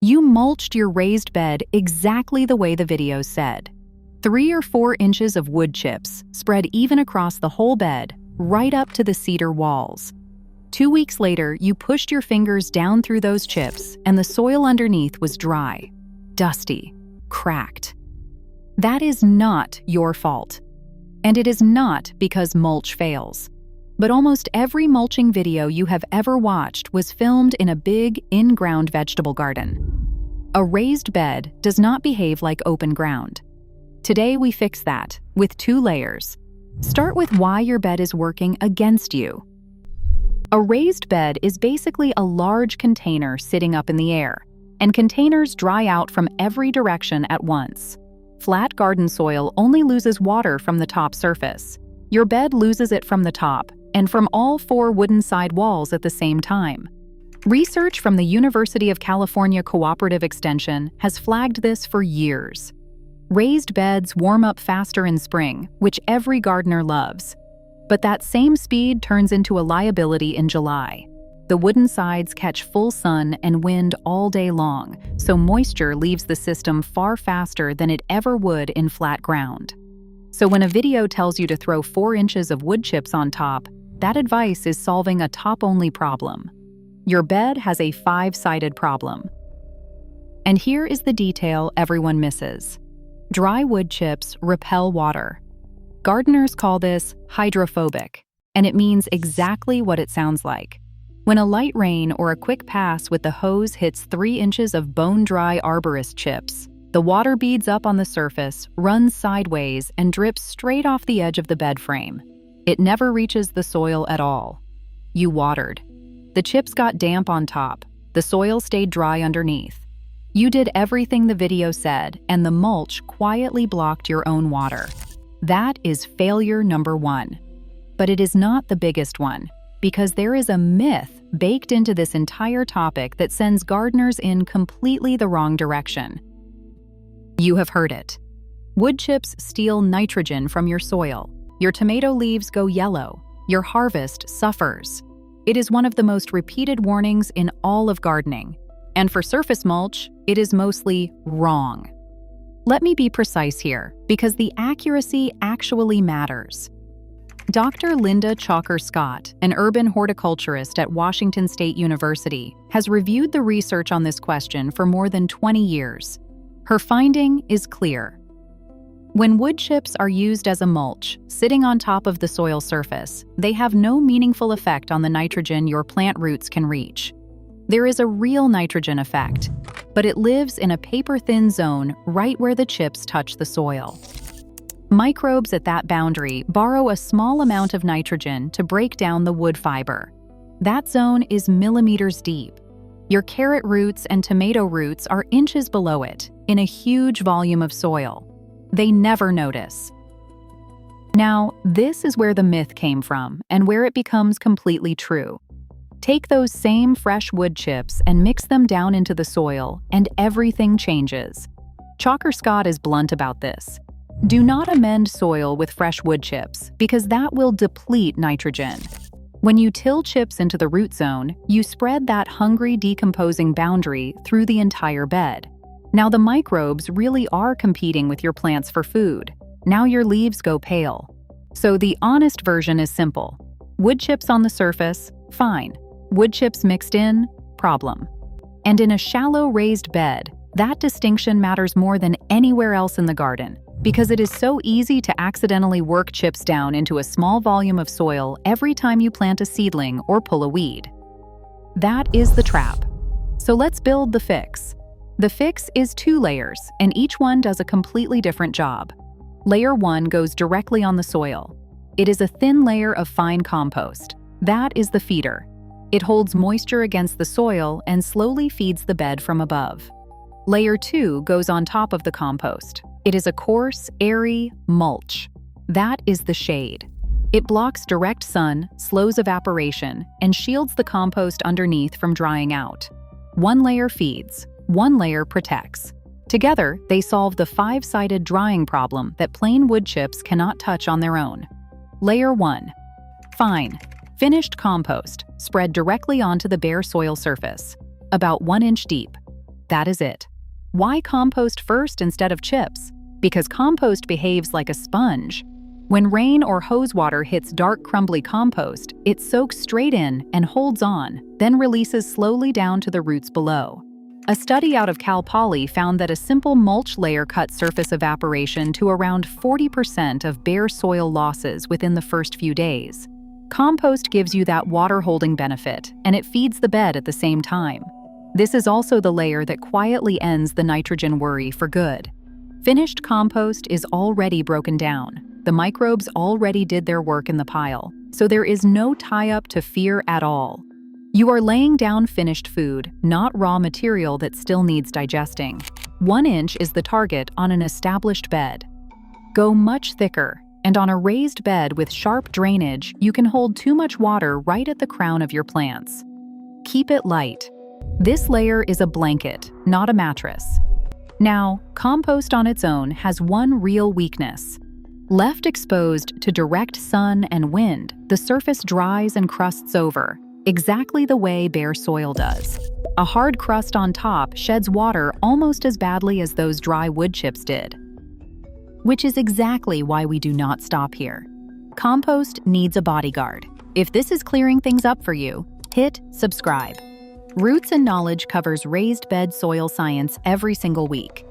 You mulched your raised bed exactly the way the video said. 3 or 4 inches of wood chips spread even across the whole bed, right up to the cedar walls. 2 weeks later, you pushed your fingers down through those chips, and the soil underneath was dry, dusty, cracked. That is not your fault. And it is not because mulch fails. But almost every mulching video you have ever watched was filmed in a big, in-ground vegetable garden. A raised bed does not behave like open ground. Today we fix that with 2 layers. Start with why your bed is working against you. A raised bed is basically a large container sitting up in the air, and containers dry out from every direction at once. Flat garden soil only loses water from the top surface. Your bed loses it from the top and from all 4 wooden side walls at the same time. Research from the University of California Cooperative Extension has flagged this for years. Raised beds warm up faster in spring, which every gardener loves. But that same speed turns into a liability in July. The wooden sides catch full sun and wind all day long, so moisture leaves the system far faster than it ever would in flat ground. So when a video tells you to throw 4 inches of wood chips on top, that advice is solving a top-only problem. Your bed has a 5-sided problem. And here is the detail everyone misses. Dry wood chips repel water. Gardeners call this hydrophobic, and it means exactly what it sounds like. When a light rain or a quick pass with the hose hits 3 inches of bone-dry arborist chips, the water beads up on the surface, runs sideways, and drips straight off the edge of the bed frame. It never reaches the soil at all. You watered. The chips got damp on top. The soil stayed dry underneath. You did everything the video said, and the mulch quietly blocked your own water. That is failure number 1. But it is not the biggest one, because there is a myth baked into this entire topic that sends gardeners in completely the wrong direction. You have heard it. Wood chips steal nitrogen from your soil. Your tomato leaves go yellow. Your harvest suffers. It is one of the most repeated warnings in all of gardening. And for surface mulch, it is mostly wrong. Let me be precise here, because the accuracy actually matters. Dr. Linda Chalker-Scott, an urban horticulturist at Washington State University, has reviewed the research on this question for more than 20 years. Her finding is clear. When wood chips are used as a mulch, sitting on top of the soil surface, they have no meaningful effect on the nitrogen your plant roots can reach. There is a real nitrogen effect, but it lives in a paper-thin zone right where the chips touch the soil. Microbes at that boundary borrow a small amount of nitrogen to break down the wood fiber. That zone is millimeters deep. Your carrot roots and tomato roots are inches below it, in a huge volume of soil. They never notice. Now, this is where the myth came from and where it becomes completely true. Take those same fresh wood chips and mix them down into the soil, and everything changes. Chalker-Scott is blunt about this. Do not amend soil with fresh wood chips, because that will deplete nitrogen. When you till chips into the root zone, you spread that hungry, decomposing boundary through the entire bed. Now the microbes really are competing with your plants for food. Now your leaves go pale. So the honest version is simple. Wood chips on the surface, fine. Wood chips mixed in, problem. And in a shallow raised bed, that distinction matters more than anywhere else in the garden, because it is so easy to accidentally work chips down into a small volume of soil every time you plant a seedling or pull a weed. That is the trap. So let's build the fix. The fix is 2 layers, and each one does a completely different job. Layer 1 goes directly on the soil. It is a thin layer of fine compost. That is the feeder. It holds moisture against the soil and slowly feeds the bed from above. Layer 2 goes on top of the compost. It is a coarse, airy mulch. That is the shade. It blocks direct sun, slows evaporation, and shields the compost underneath from drying out. 1 layer feeds, 1 layer protects. Together, they solve the 5-sided drying problem that plain wood chips cannot touch on their own. Layer 1. Fine, finished compost, spread directly onto the bare soil surface, about 1 inch deep. That is it. Why compost first instead of chips? Because compost behaves like a sponge. When rain or hose water hits dark, crumbly compost, it soaks straight in and holds on, then releases slowly down to the roots below. A study out of Cal Poly found that a simple mulch layer cut surface evaporation to around 40% of bare soil losses within the first few days. Compost gives you that water-holding benefit, and it feeds the bed at the same time. This is also the layer that quietly ends the nitrogen worry for good. Finished compost is already broken down. The microbes already did their work in the pile, so there is no tie-up to fear at all. You are laying down finished food, not raw material that still needs digesting. 1 inch is the target on an established bed. Go much thicker, and on a raised bed with sharp drainage, you can hold too much water right at the crown of your plants. Keep it light. This layer is a blanket, not a mattress. Now, compost on its own has one real weakness. Left exposed to direct sun and wind, the surface dries and crusts over, exactly the way bare soil does. A hard crust on top sheds water almost as badly as those dry wood chips did. Which is exactly why we do not stop here. Compost needs a bodyguard. If this is clearing things up for you, hit subscribe. Roots and Knowledge covers raised bed soil science every single week.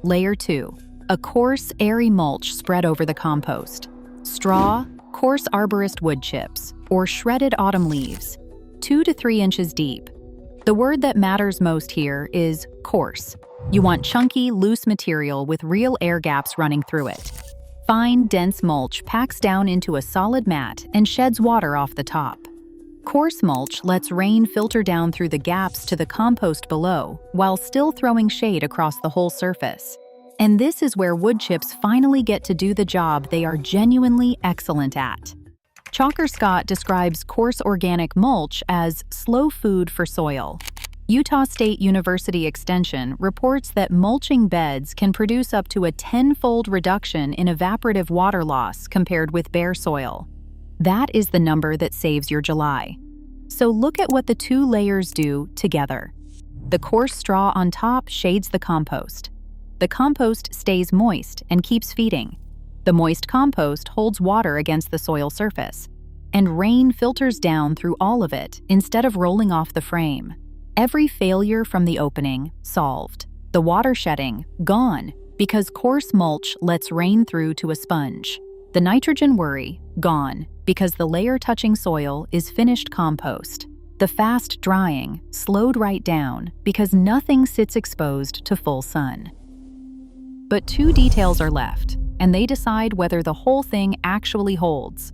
Layer 2. A coarse, airy mulch spread over the compost. Straw, coarse arborist wood chips, or shredded autumn leaves. 2 to 3 inches deep. The word that matters most here is coarse. You want chunky, loose material with real air gaps running through it. Fine, dense mulch packs down into a solid mat and sheds water off the top. Coarse mulch lets rain filter down through the gaps to the compost below, while still throwing shade across the whole surface. And this is where wood chips finally get to do the job they are genuinely excellent at. Chalker Scott describes coarse organic mulch as slow food for soil. Utah State University Extension reports that mulching beds can produce up to a 10-fold reduction in evaporative water loss compared with bare soil. That is the number that saves your July. So look at what the 2 layers do together. The coarse straw on top shades the compost. The compost stays moist and keeps feeding. The moist compost holds water against the soil surface, and rain filters down through all of it instead of rolling off the frame. Every failure from the opening, solved. The water shedding, gone, because coarse mulch lets rain through to a sponge. The nitrogen worry, gone, because the layer touching soil is finished compost. The fast drying, slowed right down, because nothing sits exposed to full sun. But 2 details are left, and they decide whether the whole thing actually holds.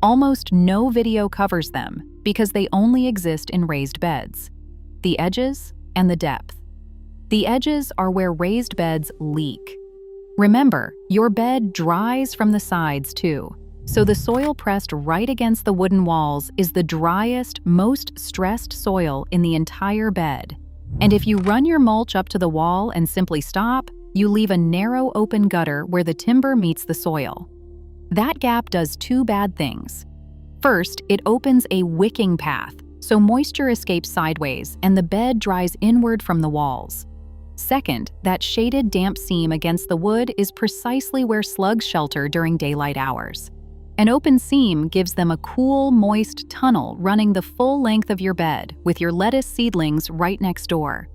Almost no video covers them because they only exist in raised beds. The edges and the depth. The edges are where raised beds leak. Remember, your bed dries from the sides too, so the soil pressed right against the wooden walls is the driest, most stressed soil in the entire bed. And if you run your mulch up to the wall and simply stop, you leave a narrow open gutter where the timber meets the soil. That gap does 2 bad things. First, it opens a wicking path, so moisture escapes sideways and the bed dries inward from the walls. Second, that shaded damp seam against the wood is precisely where slugs shelter during daylight hours. An open seam gives them a cool, moist tunnel running the full length of your bed with your lettuce seedlings right next door.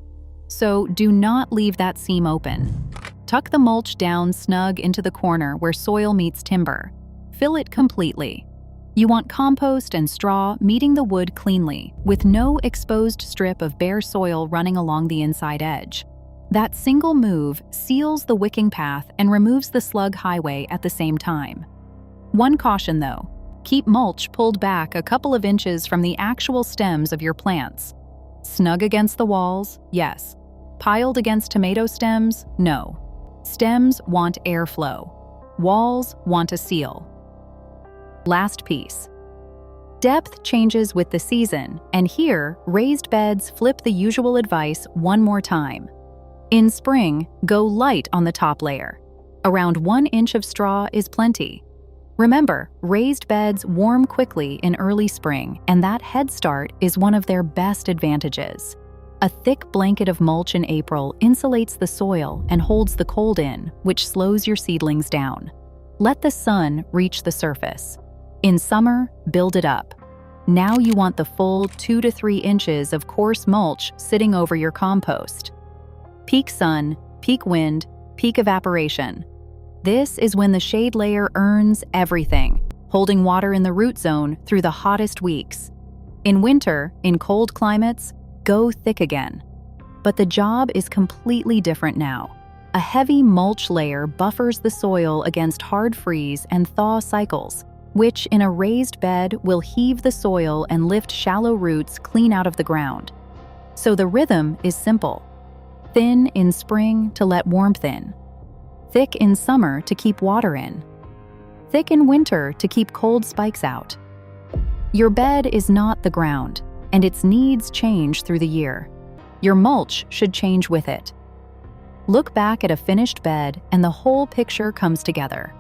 So do not leave that seam open. Tuck the mulch down snug into the corner where soil meets timber. Fill it completely. You want compost and straw meeting the wood cleanly, with no exposed strip of bare soil running along the inside edge. That single move seals the wicking path and removes the slug highway at the same time. One caution though, keep mulch pulled back a couple of inches from the actual stems of your plants. Snug against the walls, yes. Piled against tomato stems, no. Stems want airflow. Walls want a seal. Last piece. Depth changes with the season, and here, raised beds flip the usual advice one more time. In spring, go light on the top layer. Around 1 inch of straw is plenty. Remember, raised beds warm quickly in early spring, and that head start is one of their best advantages. A thick blanket of mulch in April insulates the soil and holds the cold in, which slows your seedlings down. Let the sun reach the surface. In summer, build it up. Now you want the full 2 to 3 inches of coarse mulch sitting over your compost. Peak sun, peak wind, peak evaporation. This is when the shade layer earns everything, holding water in the root zone through the hottest weeks. In winter, in cold climates, go thick again. But the job is completely different now. A heavy mulch layer buffers the soil against hard freeze and thaw cycles, which in a raised bed will heave the soil and lift shallow roots clean out of the ground. So the rhythm is simple. Thin in spring to let warmth in. Thick in summer to keep water in. Thick in winter to keep cold spikes out. Your bed is not the ground, and its needs change through the year. Your mulch should change with it. Look back at a finished bed and the whole picture comes together.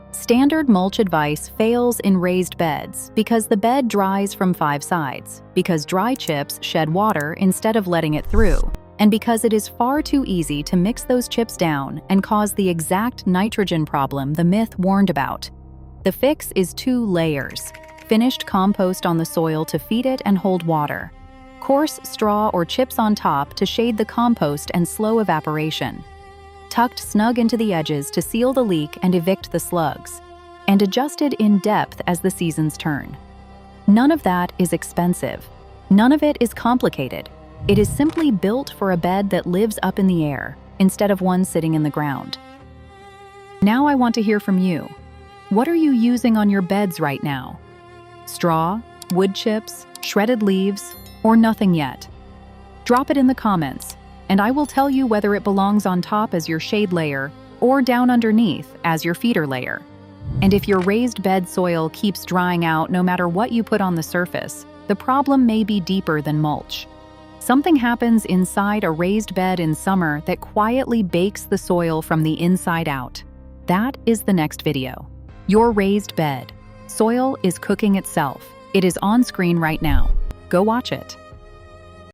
Standard mulch advice fails in raised beds because the bed dries from 5 sides, because dry chips shed water instead of letting it through, and because it is far too easy to mix those chips down and cause the exact nitrogen problem the myth warned about. The fix is 2 layers. Finished compost on the soil to feed it and hold water. Coarse straw or chips on top to shade the compost and slow evaporation. Tucked snug into the edges to seal the leak and evict the slugs. And adjusted in depth as the seasons turn. None of that is expensive. None of it is complicated. It is simply built for a bed that lives up in the air, instead of one sitting in the ground. Now I want to hear from you. What are you using on your beds right now? Straw, wood chips, shredded leaves, or nothing yet? Drop it in the comments, and I will tell you whether it belongs on top as your shade layer or down underneath as your feeder layer. And if your raised bed soil keeps drying out no matter what you put on the surface, the problem may be deeper than mulch. Something happens inside a raised bed in summer that quietly bakes the soil from the inside out. That is the next video. Your raised bed. Soil is cooking itself. It is on screen right now. Go watch it.